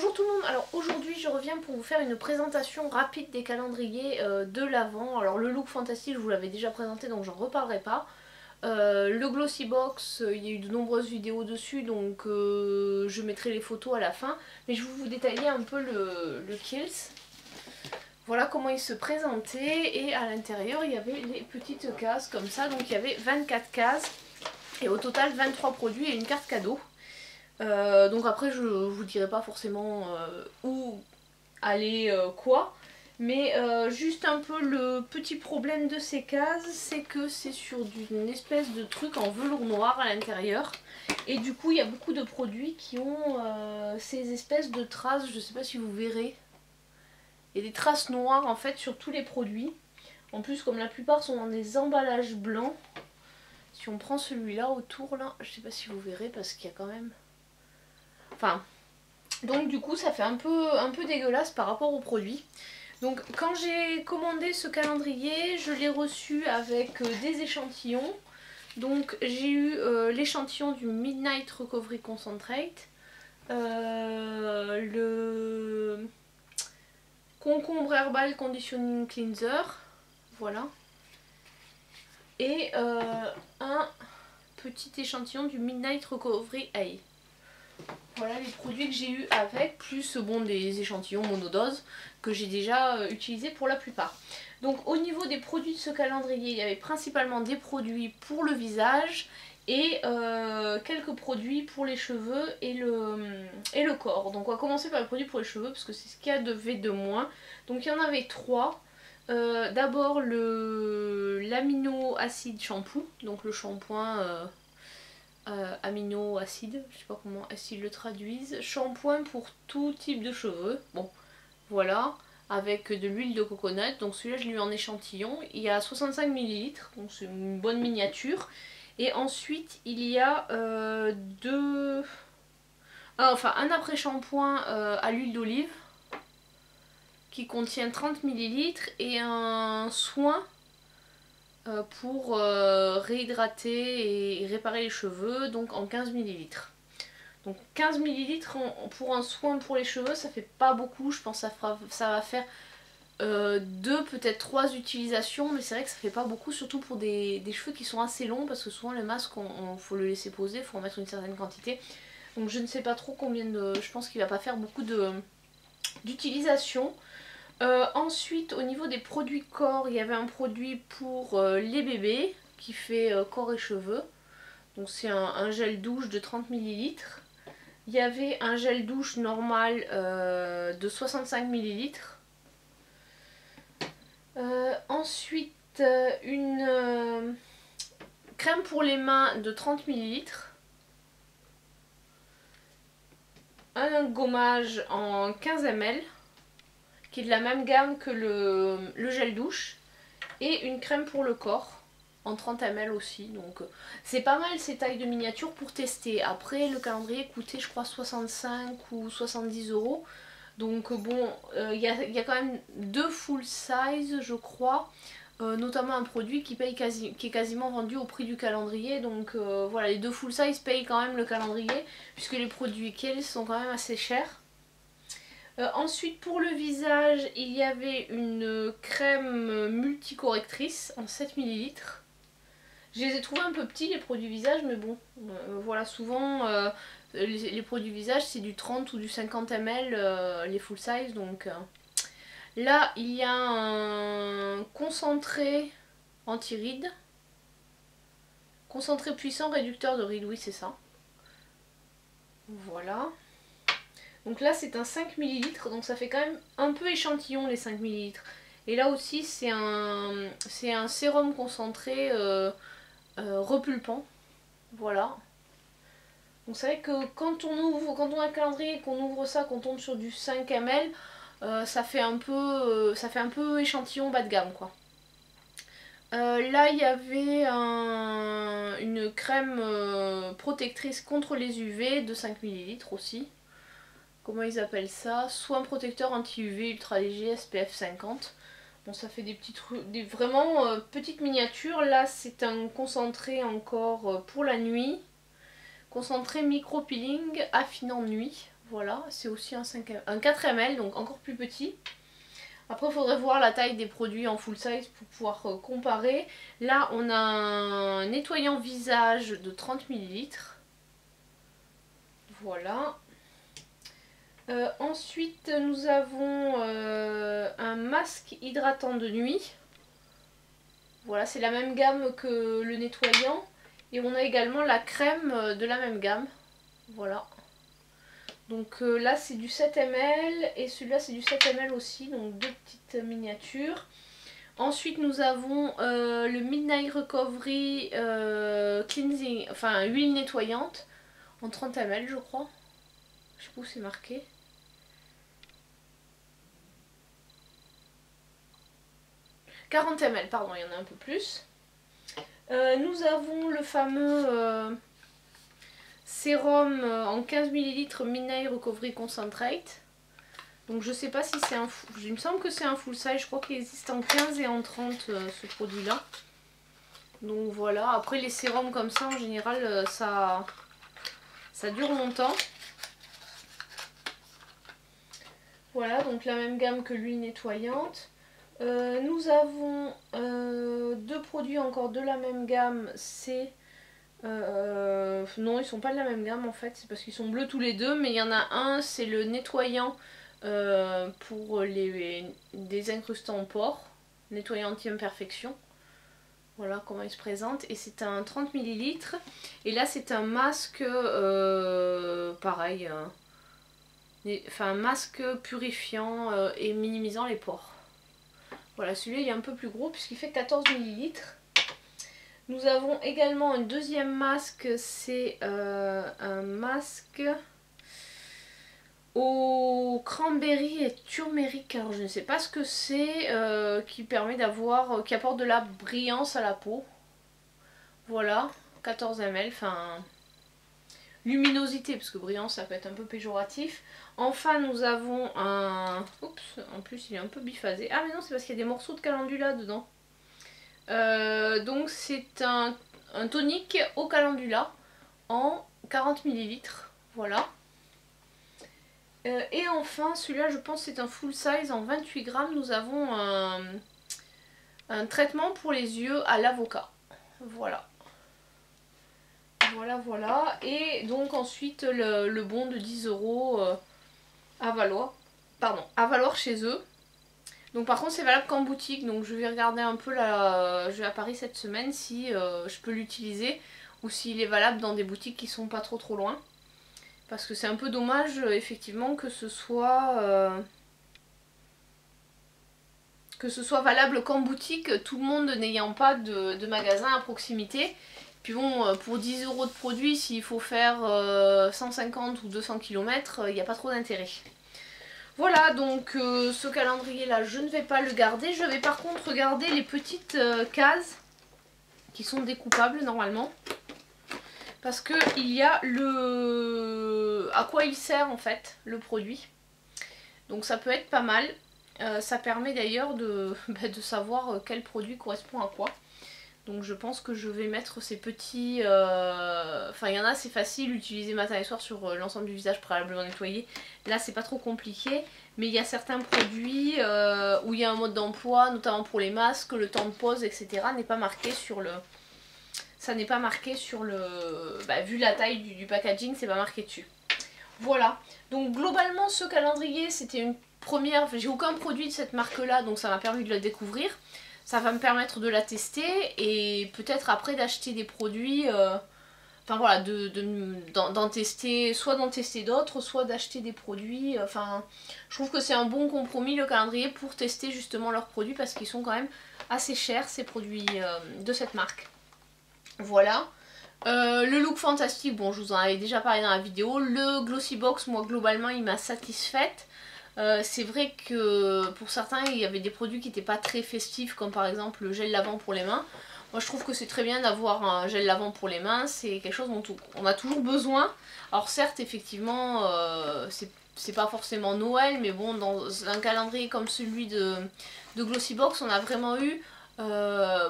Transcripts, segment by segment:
Bonjour tout le monde, alors aujourd'hui je reviens pour vous faire une présentation rapide des calendriers de l'Avent. Alors le look fantastique je vous l'avais déjà présenté donc j'en reparlerai pas. Le Glossy Box, il y a eu de nombreuses vidéos dessus donc je mettrai les photos à la fin. Mais je vais vous détailler un peu le Kills. Voilà comment il se présentait et à l'intérieur il y avait les petites cases comme ça. Donc il y avait 24 cases et au total 23 produits et une carte cadeau. Donc après je vous dirai pas forcément où aller quoi, mais juste un peu le petit problème de ces cases, c'est que c'est sur une espèce de truc en velours noir à l'intérieur et du coup il y a beaucoup de produits qui ont ces espèces de traces, je sais pas si vous verrez, il y a des traces noires en fait sur tous les produits. En plus comme la plupart sont dans des emballages blancs, si on prend celui-là autour là, je sais pas si vous verrez parce qu'il y a quand même... Enfin, donc du coup ça fait un peu dégueulasse par rapport au produit. Donc quand j'ai commandé ce calendrier, je l'ai reçu avec des échantillons. Donc j'ai eu l'échantillon du Midnight Recovery Concentrate, le concombre herbal conditioning cleanser, voilà, et un petit échantillon du Midnight Recovery Eye. Voilà les produits que j'ai eu avec, plus bon des échantillons monodose que j'ai déjà utilisés pour la plupart. Donc au niveau des produits de ce calendrier, il y avait principalement des produits pour le visage et quelques produits pour les cheveux et le corps. Donc on va commencer par les produits pour les cheveux parce que c'est ce qu'il y avait de moins. Donc il y en avait trois. D'abord l'amino acide shampoo, donc le shampoing amino acide, je sais pas comment ils le traduisent, shampoing pour tout type de cheveux, bon voilà, avec de l'huile de coconut, donc celui-là je l'ai eu en échantillon, il y a 65 ml, donc c'est une bonne miniature, et ensuite il y a un après-shampoing à l'huile d'olive, qui contient 30 ml, et un soin pour réhydrater et réparer les cheveux, donc en 15 ml. Donc 15 ml pour un soin pour les cheveux, ça fait pas beaucoup, je pense que ça va faire 2 peut-être 3 utilisations, mais c'est vrai que ça fait pas beaucoup, surtout pour des cheveux qui sont assez longs, parce que souvent le masque faut le laisser poser, il faut en mettre une certaine quantité. Donc je ne sais pas trop combien de... je pense qu'il va pas faire beaucoup d'utilisation. Ensuite au niveau des produits corps, il y avait un produit pour les bébés qui fait corps et cheveux. Donc c'est un gel douche de 30 ml. Il y avait un gel douche normal de 65 ml. Ensuite une crème pour les mains de 30 ml. Un gommage en 15 ml. Qui est de la même gamme que le gel douche, et une crème pour le corps en 30 ml aussi. Donc c'est pas mal ces tailles de miniature pour tester. Après le calendrier coûtait je crois 65 ou 70 €. Donc bon, il y a quand même 2 full size je crois. Notamment un produit qui est quasiment vendu au prix du calendrier. Donc voilà, les 2 full size payent quand même le calendrier, puisque les produits Kills sont quand même assez chers. Ensuite pour le visage, il y avait une crème multicorrectrice en 7 ml. Je les ai trouvés un peu petits les produits visage, mais bon, voilà, souvent les produits visage c'est du 30 ou du 50 ml les full size. Donc là il y a un concentré anti-rides, concentré puissant réducteur de rides, oui c'est ça. Voilà. Donc là c'est un 5 ml, donc ça fait quand même un peu échantillon les 5 ml. Et là aussi c'est un sérum concentré repulpant. Voilà. Donc c'est vrai que quand on a un calendrier et qu'on ouvre ça, qu'on tombe sur du 5 ml, ça fait un peu échantillon bas de gamme quoi. Là il y avait une crème protectrice contre les UV de 5 ml aussi. Comment ils appellent ça? Soin protecteur anti-UV ultra léger SPF 50. Bon, ça fait des petits trucs, vraiment petites miniatures. Là c'est un concentré encore pour la nuit. Concentré micro peeling affinant nuit. Voilà, c'est aussi un 4 ml, donc encore plus petit. Après, il faudrait voir la taille des produits en full size pour pouvoir comparer. Là, on a un nettoyant visage de 30 ml. Voilà. Ensuite, nous avons un masque hydratant de nuit. Voilà, c'est la même gamme que le nettoyant. Et on a également la crème de la même gamme. Voilà. Donc là c'est du 7 ml et celui-là c'est du 7 ml aussi, donc deux petites miniatures. Ensuite nous avons le Midnight Recovery Cleansing, enfin huile nettoyante en 30 ml je crois. Je sais pas où c'est marqué. « 40 ml, pardon, il y en a un peu plus. Nous avons le fameux sérum en 15 ml Midnight Recovery Concentrate. Donc je sais pas si c'est un full... Il me semble que c'est un full size. Je crois qu'il existe en 15 et en 30 ce produit là. Donc voilà. Après les sérums comme ça en général ça dure longtemps. Voilà, donc la même gamme que l'huile nettoyante. Nous avons deux produits encore de la même gamme. C'est... non, ils sont pas de la même gamme en fait. C'est parce qu'ils sont bleus tous les deux. Mais il y en a un, c'est le nettoyant pour les incrustants en pores. Nettoyant anti-imperfection. Voilà comment il se présente. Et c'est un 30 ml. Et là, c'est un masque pareil. Enfin, masque purifiant et minimisant les pores. Voilà, celui-là il est un peu plus gros puisqu'il fait 14 ml. Nous avons également un deuxième masque, c'est un masque au cranberry et turmeric. Alors je ne sais pas ce que c'est, qui permet d'avoir, qui apporte de la brillance à la peau. Voilà, 14 ml, enfin luminosité, parce que brillance ça peut être un peu péjoratif. Enfin nous avons un... Oups, en plus il est un peu biphasé. Ah mais non, c'est parce qu'il y a des morceaux de calendula dedans. Donc c'est un tonique au calendula en 40 ml. Voilà. Et enfin celui-là je pense c'est un full size en 28 grammes. Nous avons un traitement pour les yeux à l'avocat. Voilà. Voilà, voilà. Et donc ensuite le bon de 10 € à valoir. Pardon, à valoir chez eux. Donc par contre c'est valable qu'en boutique, donc je vais regarder un peu là, je vais à Paris cette semaine si je peux l'utiliser ou s'il est valable dans des boutiques qui sont pas trop loin. Parce que c'est un peu dommage effectivement que ce soit valable qu'en boutique, tout le monde n'ayant pas de magasin à proximité. Puis bon, pour 10 € de produit, s'il faut faire 150 ou 200 km, il n'y a pas trop d'intérêt. Voilà, donc ce calendrier là je ne vais pas le garder. Je vais par contre regarder les petites cases qui sont découpables normalement. Parce que il y a le... à quoi il sert en fait le produit. Donc ça peut être pas mal. Ça permet d'ailleurs de savoir quel produit correspond à quoi. Donc je pense que je vais mettre ces petits... Enfin il y en a c'est facile, utiliser matin et soir sur l'ensemble du visage préalablement nettoyé. Là c'est pas trop compliqué. Mais il y a certains produits où il y a un mode d'emploi, notamment pour les masques, le temps de pause, etc. n'est pas marqué sur le... Ça n'est pas marqué sur le... vu la taille du packaging, c'est pas marqué dessus. Voilà. Donc globalement ce calendrier c'était une première... J'ai aucun produit de cette marque là, donc ça m'a permis de le découvrir. Ça va me permettre de la tester et peut-être après d'acheter des produits, enfin voilà, d'en tester, soit d'en tester d'autres, soit d'acheter des produits. Enfin, je trouve que c'est un bon compromis le calendrier pour tester justement leurs produits parce qu'ils sont quand même assez chers ces produits de cette marque. Voilà. Le look fantastique, bon je vous en avais déjà parlé dans la vidéo. Le Glossy Box, moi globalement il m'a satisfaite. C'est vrai que pour certains il y avait des produits qui n'étaient pas très festifs comme par exemple le gel lavant pour les mains. Moi je trouve que c'est très bien d'avoir un gel lavant pour les mains, c'est quelque chose dont on a toujours besoin. Alors certes effectivement c'est pas forcément Noël, mais bon dans un calendrier comme celui de Glossy Box on a vraiment eu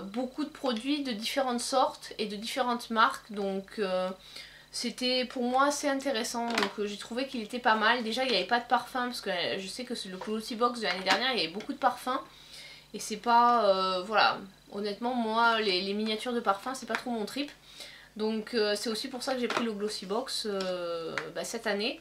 beaucoup de produits de différentes sortes et de différentes marques, donc C'était pour moi assez intéressant, donc j'ai trouvé qu'il était pas mal. Déjà il n'y avait pas de parfum, parce que je sais que le Glossy Box de l'année dernière il y avait beaucoup de parfums. Et c'est pas, voilà, honnêtement moi les miniatures de parfum c'est pas trop mon trip. Donc c'est aussi pour ça que j'ai pris le Glossy Box cette année.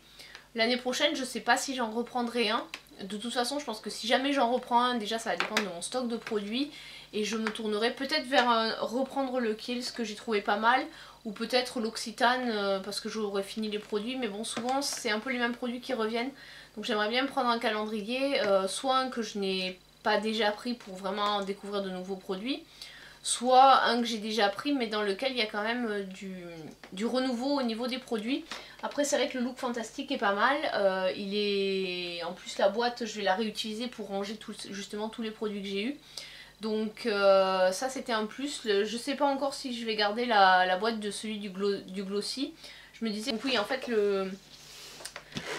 L'année prochaine je sais pas si j'en reprendrai un. De toute façon je pense que si jamais j'en reprends un, déjà ça va dépendre de mon stock de produits. Et je me tournerai peut-être vers reprendre le Kiehl's que j'ai trouvé pas mal. Ou peut-être l'Occitane parce que j'aurais fini les produits. Mais bon souvent c'est un peu les mêmes produits qui reviennent. Donc j'aimerais bien prendre un calendrier, soit un que je n'ai pas déjà pris pour vraiment découvrir de nouveaux produits, soit un que j'ai déjà pris mais dans lequel il y a quand même du renouveau au niveau des produits. Après c'est vrai que le look fantastique est pas mal, il est en plus la boîte je vais la réutiliser pour ranger justement tous les produits que j'ai eu. Donc ça c'était un plus. Je sais pas encore si je vais garder la boîte de celui du Glossy. Je me disais, donc oui en fait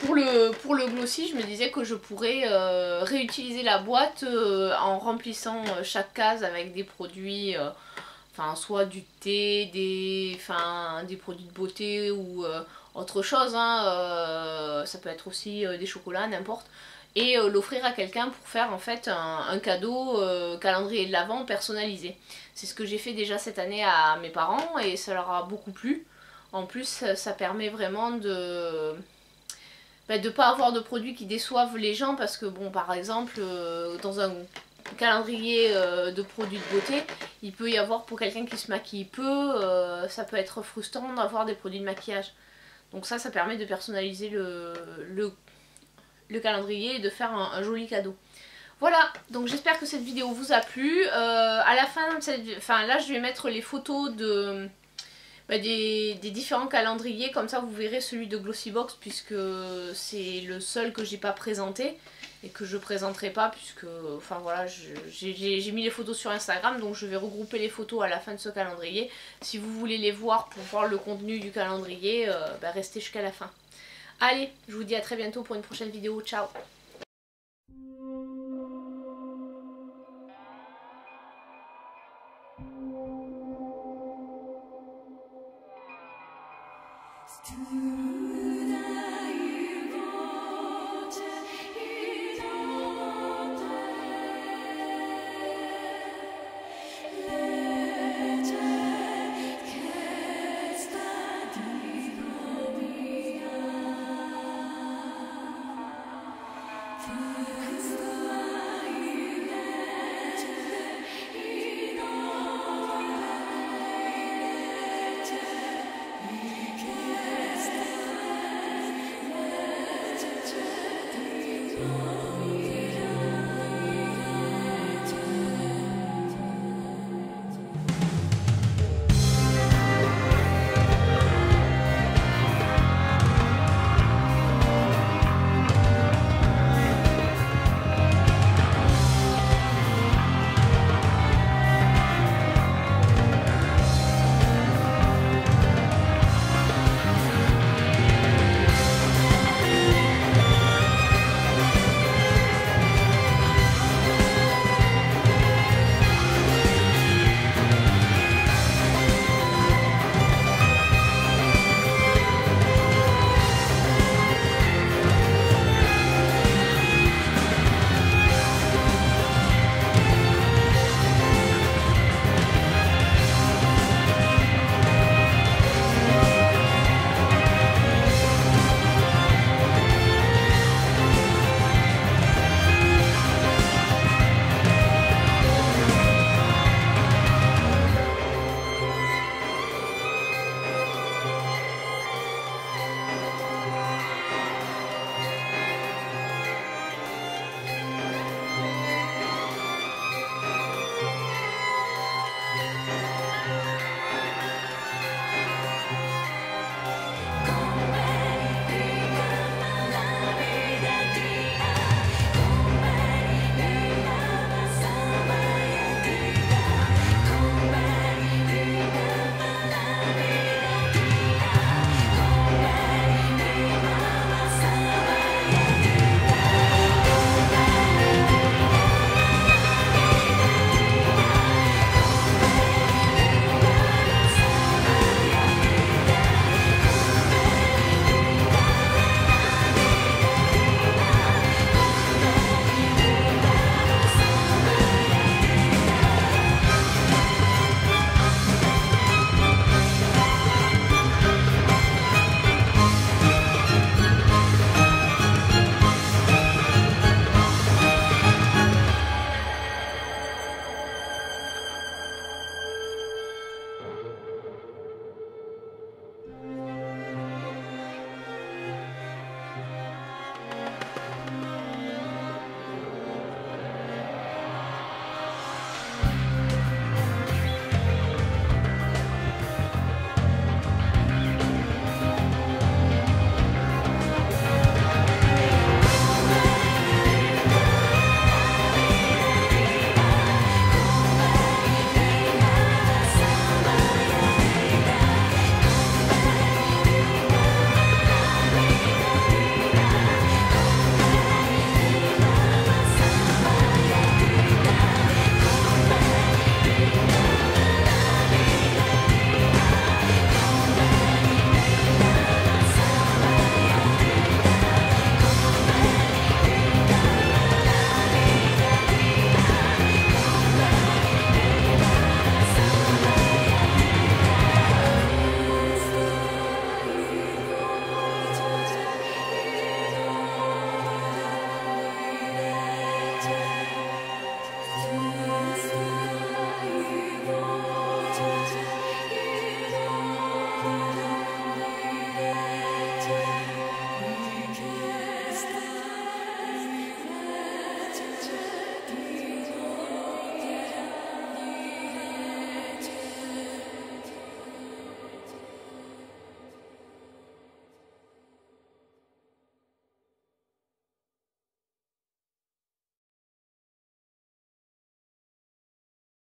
pour le Glossy je me disais que je pourrais réutiliser la boîte en remplissant chaque case avec des produits, enfin soit du thé, des produits de beauté ou autre chose, hein, ça peut être aussi des chocolats, n'importe. Et l'offrir à quelqu'un pour faire en fait un cadeau calendrier de l'Avent personnalisé. C'est ce que j'ai fait déjà cette année à mes parents et ça leur a beaucoup plu. En plus ça permet vraiment de pas avoir de produits qui déçoivent les gens parce que bon par exemple dans un calendrier de produits de beauté il peut y avoir pour quelqu'un qui se maquille peu, ça peut être frustrant d'avoir des produits de maquillage. Donc ça permet de personnaliser le calendrier et de faire un joli cadeau. Voilà, donc j'espère que cette vidéo vous a plu. À la fin de là je vais mettre les photos des différents calendriers, comme ça vous verrez celui de Glossy Box puisque c'est le seul que j'ai pas présenté et que je présenterai pas puisque enfin voilà j'ai mis les photos sur Instagram, donc je vais regrouper les photos à la fin de ce calendrier. Si vous voulez les voir pour voir le contenu du calendrier, restez jusqu'à la fin. Allez, je vous dis à très bientôt pour une prochaine vidéo, ciao. To